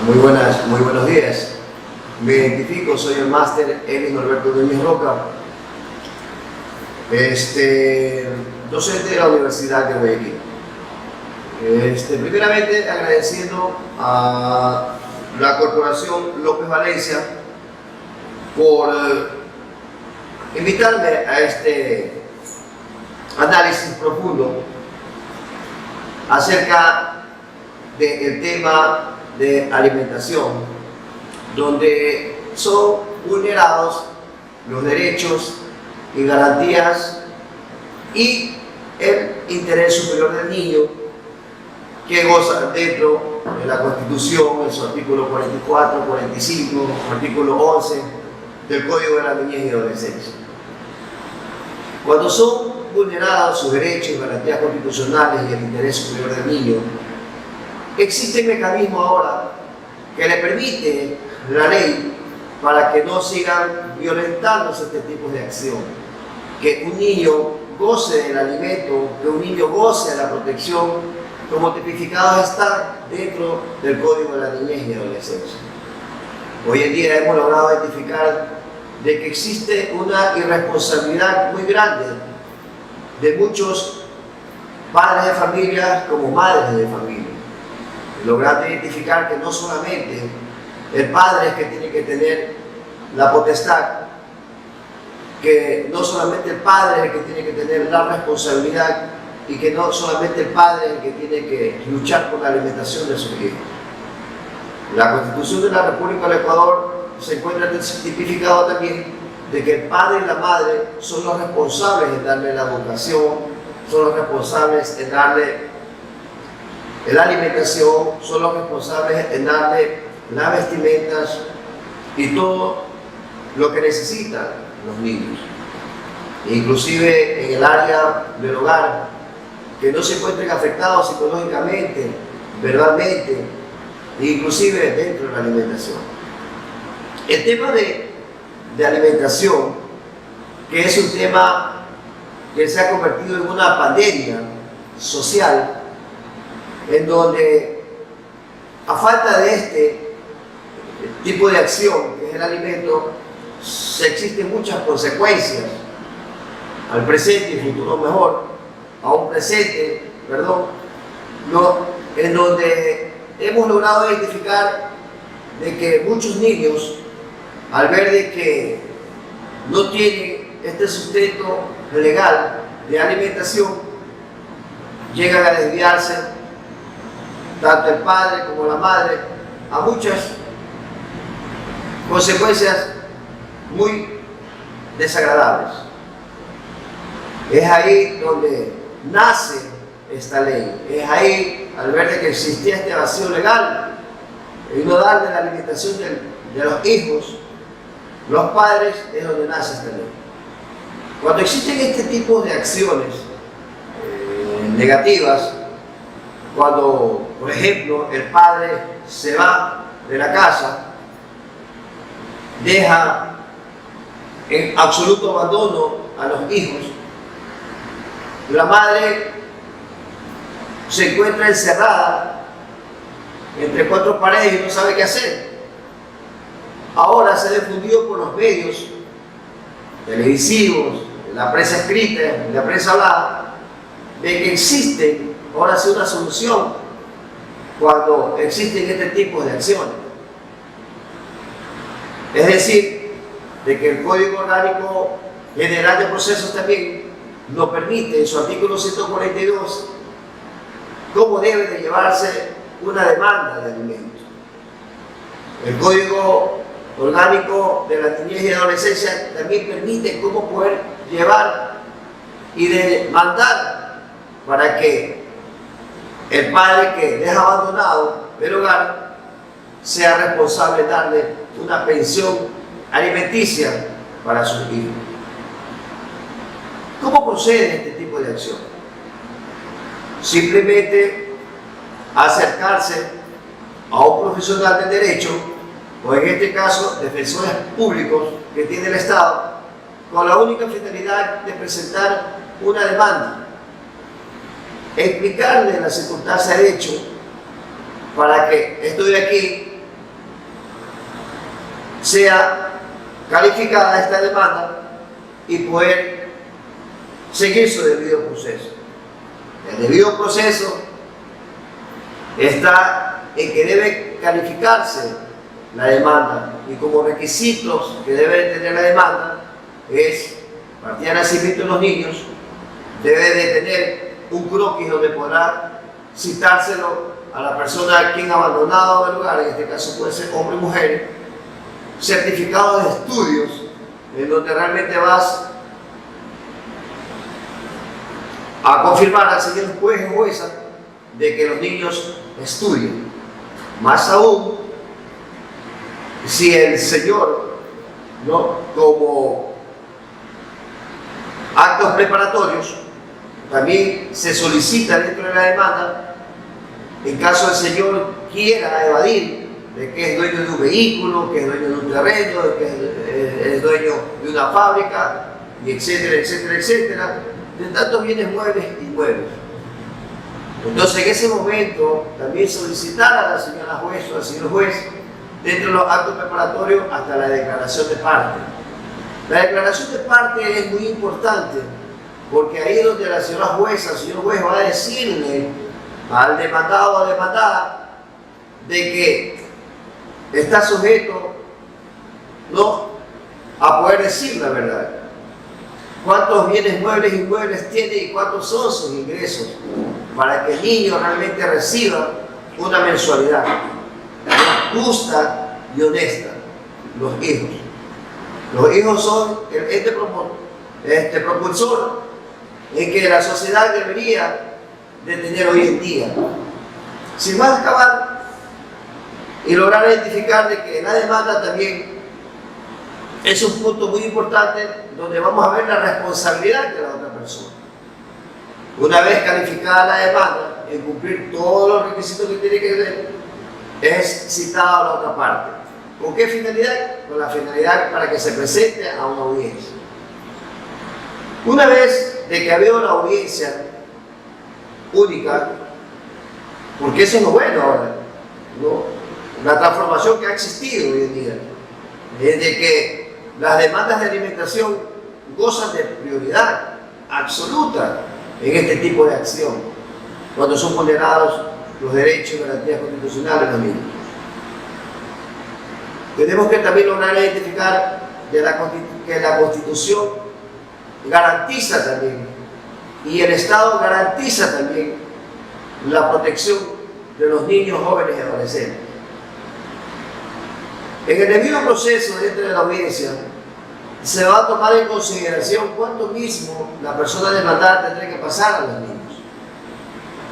Muy buenos días. Me identifico, soy el máster Elis Norberto Núñez Roca, docente de la Universidad de Guayaquil. Primeramente agradeciendo a la Corporación López Valencia por invitarme a este análisis profundo acerca del tema de alimentación, donde son vulnerados los derechos y garantías y el interés superior del niño, que goza dentro de la Constitución, en su artículo 44, 45, artículo 11 del Código de la Niñez y Adolescencia. Cuando son vulnerados sus derechos y garantías constitucionales y el interés superior del niño, existe un mecanismo ahora que le permite la ley para que no sigan violentándose este tipo de acción, que un niño goce del alimento, que un niño goce de la protección, como tipificados están dentro del Código de la Niñez y Adolescencia. Hoy en día hemos logrado identificar de que existe una irresponsabilidad muy grande de muchos padres de familia como madres de familia, logrando identificar que no solamente el padre es que tiene que tener la potestad, que no solamente el padre es el que tiene que tener la responsabilidad y que no solamente el padre es el que tiene que luchar por la alimentación de sus hijos. La Constitución de la República del Ecuador se encuentra tipificado también de que el padre y la madre son los responsables en darle la educación, son los responsables en darle la alimentación, son los responsables en darle las vestimentas y todo lo que necesitan los niños. Inclusive en el área del hogar, que no se encuentren afectados psicológicamente, verbalmente, inclusive dentro de la alimentación. El tema de alimentación, que es un tema que se ha convertido en una pandemia social, en donde a falta de este tipo de acción, que es el alimento, existen muchas consecuencias al presente y futuro mejor, a un presente, en donde hemos logrado identificar de que muchos niños, al ver de que no tienen este sustento legal de alimentación, llegan a desviarse, tanto el padre como la madre, a muchas consecuencias muy desagradables. Es ahí donde nace esta ley, es ahí, al ver de que existía este vacío legal y no darle la alimentación de los hijos, los padres, es donde nace esta ley. Cuando existen este tipo de acciones negativas, cuando, por ejemplo, el padre se va de la casa, deja en absoluto abandono a los hijos, la madre se encuentra encerrada entre cuatro paredes y no sabe qué hacer. Ahora se ha difundido por los medios televisivos, la prensa escrita, la prensa hablada, de que existe ahora sí una solución cuando existen este tipo de acciones. Es decir, de que el Código Orgánico General de Procesos también nos permite en su artículo 142 cómo debe de llevarse una demanda de alimentos. El Código Orgánico de la Niñez y Adolescencia también permite cómo poder llevar y demandar para que el padre que deja abandonado el hogar sea responsable de darle una pensión alimenticia para sus hijos. ¿Cómo procede este tipo de acción? Simplemente acercarse a un profesional del derecho, o en este caso defensores públicos que tiene el Estado, con la única finalidad de presentar una demanda, explicarle la circunstancia de hecho, para que esto de aquí sea calificada esta demanda y poder seguir su debido proceso. El debido proceso está en que debe calificarse la demanda, y como requisitos que debe tener la demanda es partida de nacimiento de los niños, debe de tener un croquis donde podrá citárselo a la persona a quien ha abandonado el lugar, en este caso puede ser hombre o mujer, certificados de estudios en donde realmente vas a confirmar al señor juez o jueza de que los niños estudien. Más aún, si el señor, ¿no?, como actos preparatorios, también se solicita dentro de la demanda, en caso el señor quiera evadir de que es dueño de un vehículo, que es dueño de un terreno, de que es dueño de una fábrica, y etcétera, etcétera, etcétera, de tantos bienes muebles y inmuebles. Entonces, en ese momento, también solicitar a la señora juez o al señor juez, dentro de los actos preparatorios, hasta la declaración de parte. La declaración de parte es muy importante, porque ahí es donde la señora jueza, el señor juez va a decirle al demandado o demandada de que está sujeto, ¿no?, a poder decir la verdad. Cuántos bienes muebles e inmuebles tiene y cuántos son sus ingresos, para que el niño realmente reciba una mensualidad justa y honesta. Los hijos. Los hijos son el propulsor en que la sociedad debería de tener hoy en día. Sin más acabar y lograr identificar de que la demanda también es un punto muy importante donde vamos a ver la responsabilidad de la otra persona. Una vez calificada la demanda, en cumplir todos los requisitos que tiene que tener, es citada a la otra parte. ¿Con qué finalidad? Con la finalidad para que se presente a una audiencia. Una vez de que había una audiencia única, porque eso es lo bueno ahora, ¿no?, la transformación que ha existido hoy en día, es de que las demandas de alimentación gozan de prioridad absoluta en este tipo de acción, cuando son vulnerados los derechos y garantías constitucionales de los niños. Tenemos que también lograr identificar que la Constitución garantiza también, y el Estado garantiza también, la protección de los niños, jóvenes y adolescentes. En el debido proceso dentro de la audiencia se va a tomar en consideración cuánto mismo la persona demandada tendrá que pasar a los niños,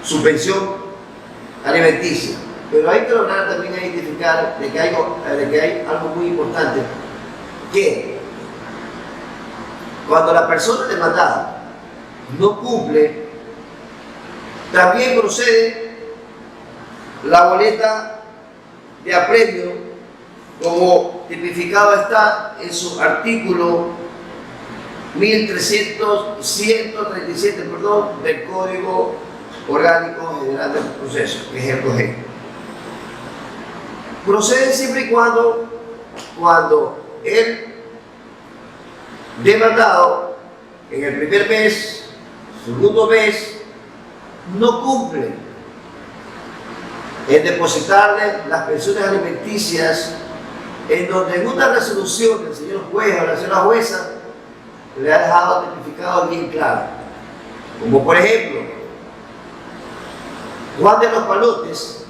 su pensión alimenticia. Pero hay que lograr también identificar de que hay algo muy importante, que cuando la persona demandada no cumple, también procede la boleta de apremio, como tipificado está en su artículo 137 del Código Orgánico General del Proceso, que es el COGEN. Procede siempre y cuando el demandado en el primer mes, segundo mes, no cumple en depositarle las pensiones alimenticias, en donde en una resolución del señor juez o la señora jueza le ha dejado tipificado bien claro. Como por ejemplo, Juan de los Palotes,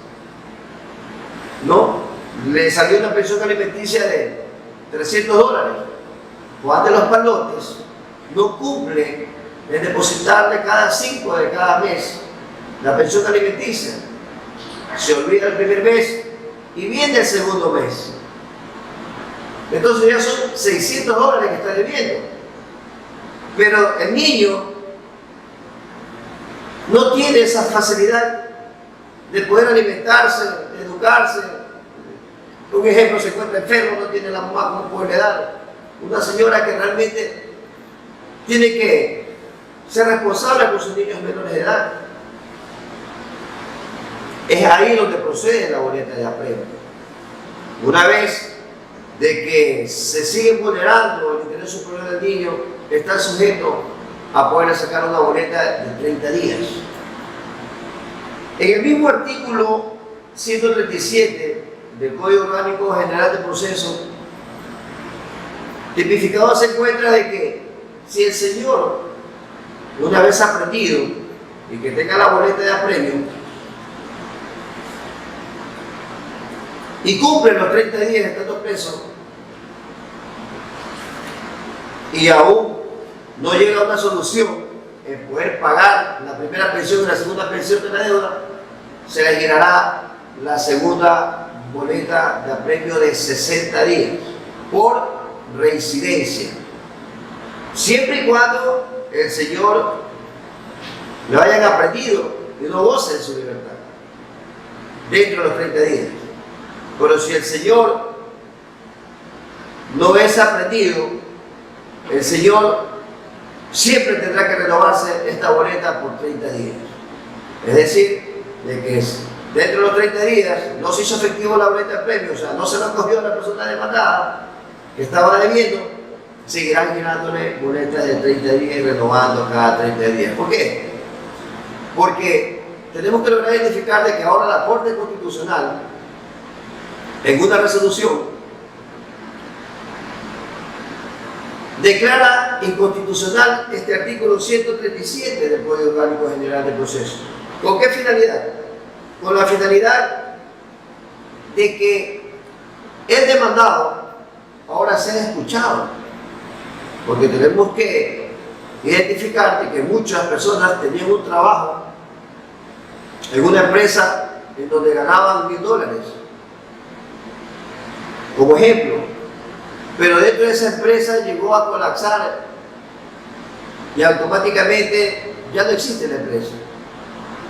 ¿no?, le salió una pensión alimenticia de $300. Juan de los Palotes no cumple en depositarle cada 5 de cada mes la pensión alimenticia. Se olvida el primer mes y viene el segundo mes. Entonces ya son $600 que está debiendo. Pero el niño no tiene esa facilidad de poder alimentarse, de educarse. Un ejemplo, se encuentra enfermo, no tiene la mamá como poderle dar. Una señora que realmente tiene que ser responsable con sus niños menores de edad. Es ahí donde procede la boleta de apremio. Una vez de que se sigue vulnerando el interés superior del niño, está sujeto a poder sacar una boleta de 30 días. En el mismo artículo 137 del Código Orgánico General de Proceso, tipificado se encuentra de que si el señor, una vez aprendido y que tenga la boleta de apremio y cumple los 30 días estando preso y aún no llega a una solución en poder pagar la primera pensión y la segunda pensión de la deuda, se le girará la segunda boleta de apremio de 60 días por reincidencia, siempre y cuando el señor lo hayan aprendido y no goce de su libertad dentro de los 30 días. Pero si el señor no es aprendido, el señor siempre tendrá que renovarse esta boleta por 30 días. Es decir, de que dentro de los 30 días no se hizo efectivo la boleta de premio, o sea, no se lo cogió la persona demandada que estaba debiendo, seguirán girándole boletas de 30 días y renovando cada 30 días. ¿Por qué? Porque tenemos que lograr identificar de que ahora la Corte Constitucional, en una resolución, declara inconstitucional este artículo 137 del Código Orgánico General de Proceso. ¿Con qué finalidad? Con la finalidad de que el demandado ahora sea escuchado, porque tenemos que identificar que muchas personas tenían un trabajo en una empresa en donde ganaban $1000, como ejemplo, pero dentro de esa empresa llegó a colapsar y automáticamente ya no existe la empresa.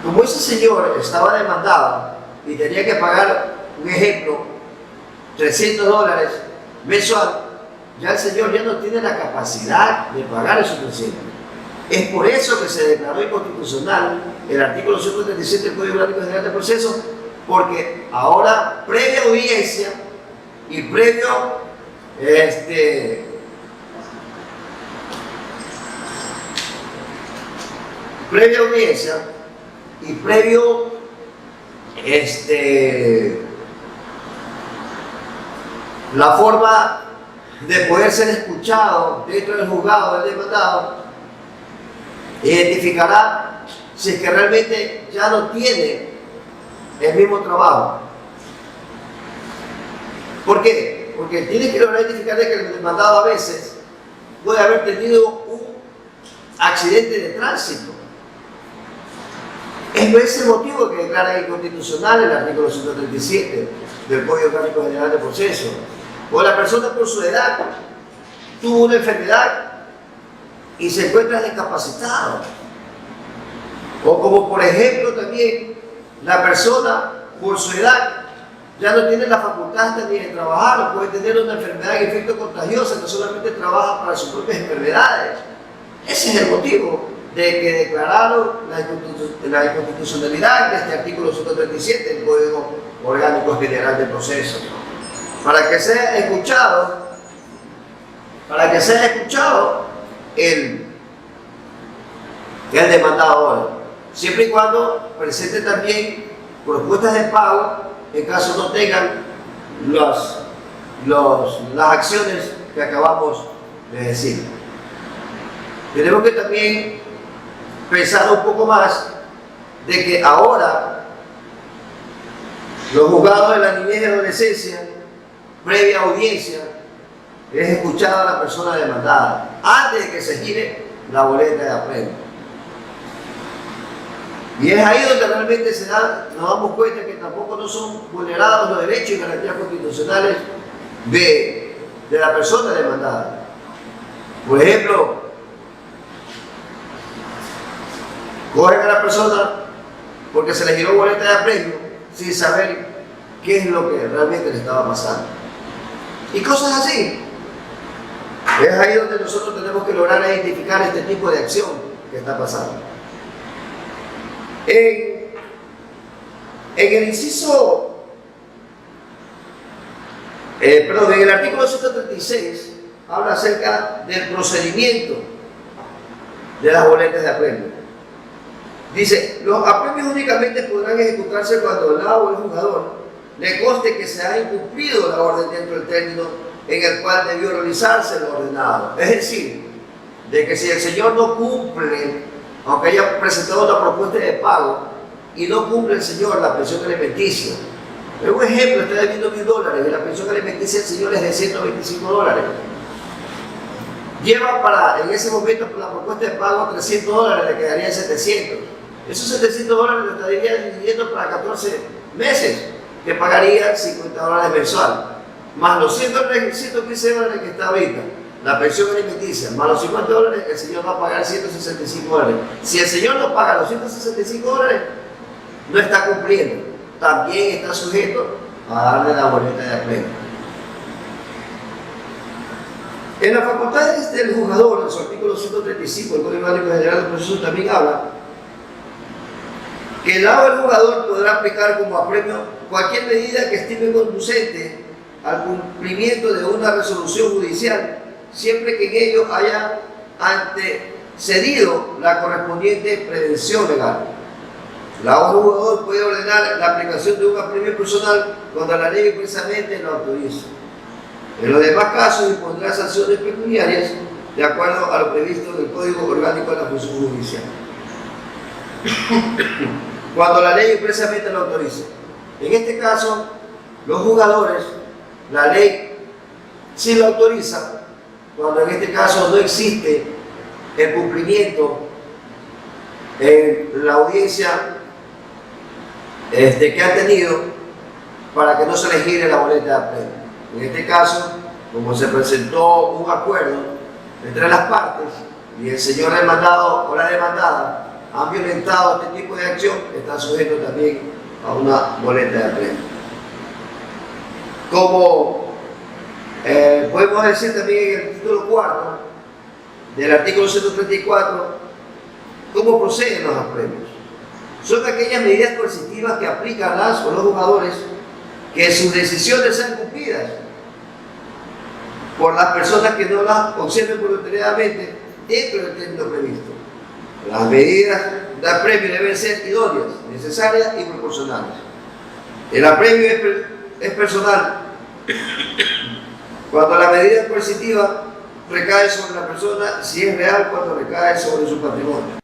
Como ese señor estaba demandado y tenía que pagar, un ejemplo, $300 mensual, ya el señor ya no tiene la capacidad de pagar esos 300. Es por eso que se declaró inconstitucional el artículo 137 del Código Orgánico General de Proceso, porque ahora, previa audiencia y previa audiencia y previo la forma de poder ser escuchado dentro del juzgado del demandado, identificará si es que realmente ya no tiene el mismo trabajo. ¿Por qué? Porque tiene que lograr identificar que el demandado a veces puede haber tenido un accidente de tránsito. Es por ese motivo que declara inconstitucional el artículo 137 del Código Orgánico General de Proceso. O la persona por su edad tuvo una enfermedad y se encuentra discapacitado. O como por ejemplo también la persona por su edad ya no tiene la facultad hasta ni de trabajar, o puede tener una enfermedad y efecto contagiosa, que solamente trabaja para sus propias enfermedades. Ese es el motivo de que declararon la inconstitucionalidad de este artículo 137 del Código Orgánico General de Proceso. Para que sea escuchado, el demandador, siempre y cuando presente también propuestas de pago en caso no tengan las acciones que acabamos de decir. Tenemos que también pensar un poco más de que ahora los juzgados de la niñez y adolescencia, previa audiencia, es escuchada a la persona demandada antes de que se gire la boleta de apremio. Y es ahí donde realmente nos damos cuenta que tampoco no son vulnerados los derechos y garantías constitucionales de la persona demandada. Por ejemplo, cogen a la persona porque se le giró boleta de apremio sin saber qué es lo que realmente le estaba pasando. Y cosas así. Es ahí donde nosotros tenemos que lograr identificar este tipo de acción que está pasando. En el inciso En el artículo 136 habla acerca del procedimiento de las boletas de apremio. Dice, los apremios únicamente podrán ejecutarse cuando el o el jugador le conste que se ha incumplido la orden dentro del término en el cual debió realizarse lo ordenado. Es decir, de que si el señor no cumple, aunque haya presentado una propuesta de pago, y no cumple el señor la pensión alimenticia. Pero un ejemplo, está debiendo $1000 y la pensión alimenticia del señor es de $125. Lleva en ese momento por la propuesta de pago $300, le quedarían 700. Esos $700 lo estaría dividiendo para 14 meses, que pagaría $50 mensual, más los $115 que está ahorita, la pensión alimenticia, más los $50, el señor va a pagar $165. Si el señor no paga los $165, no está cumpliendo, también está sujeto a darle la boleta de apremio. En las facultades del juzgador, en su artículo 135 del Código Orgánico General del Proceso, también habla que el del jugador podrá aplicar como apremio cualquier medida que estime conducente al cumplimiento de una resolución judicial, siempre que en ello haya antecedido la correspondiente prevención legal. La del jugador puede ordenar la aplicación de un apremio personal cuando la ley expresamente lo autoriza. En los demás casos impondrá sanciones pecuniarias de acuerdo a lo previsto en el Código Orgánico de la Función Judicial. Cuando la ley expresamente lo autoriza. En este caso, los jugadores, la ley sí lo autoriza, cuando en este caso no existe el cumplimiento en la audiencia que han tenido para que no se les gire la boleta de apremio. En este caso, como se presentó un acuerdo entre las partes y el señor demandado o la demandada han violentado este tipo de acción, está sujeto también a una boleta de apremio. Como podemos decir también en el título 4 del artículo 134, ¿cómo proceden los apremios? Son aquellas medidas coercitivas que aplican las o los jugadores que sus decisiones sean cumplidas por las personas que no las observen voluntariamente dentro del término previsto. Las medidas de apremio deben ser idóneas, necesarias y proporcionales. El apremio es personal cuando la medida coercitiva recae sobre la persona, si es real, cuando recae sobre su patrimonio.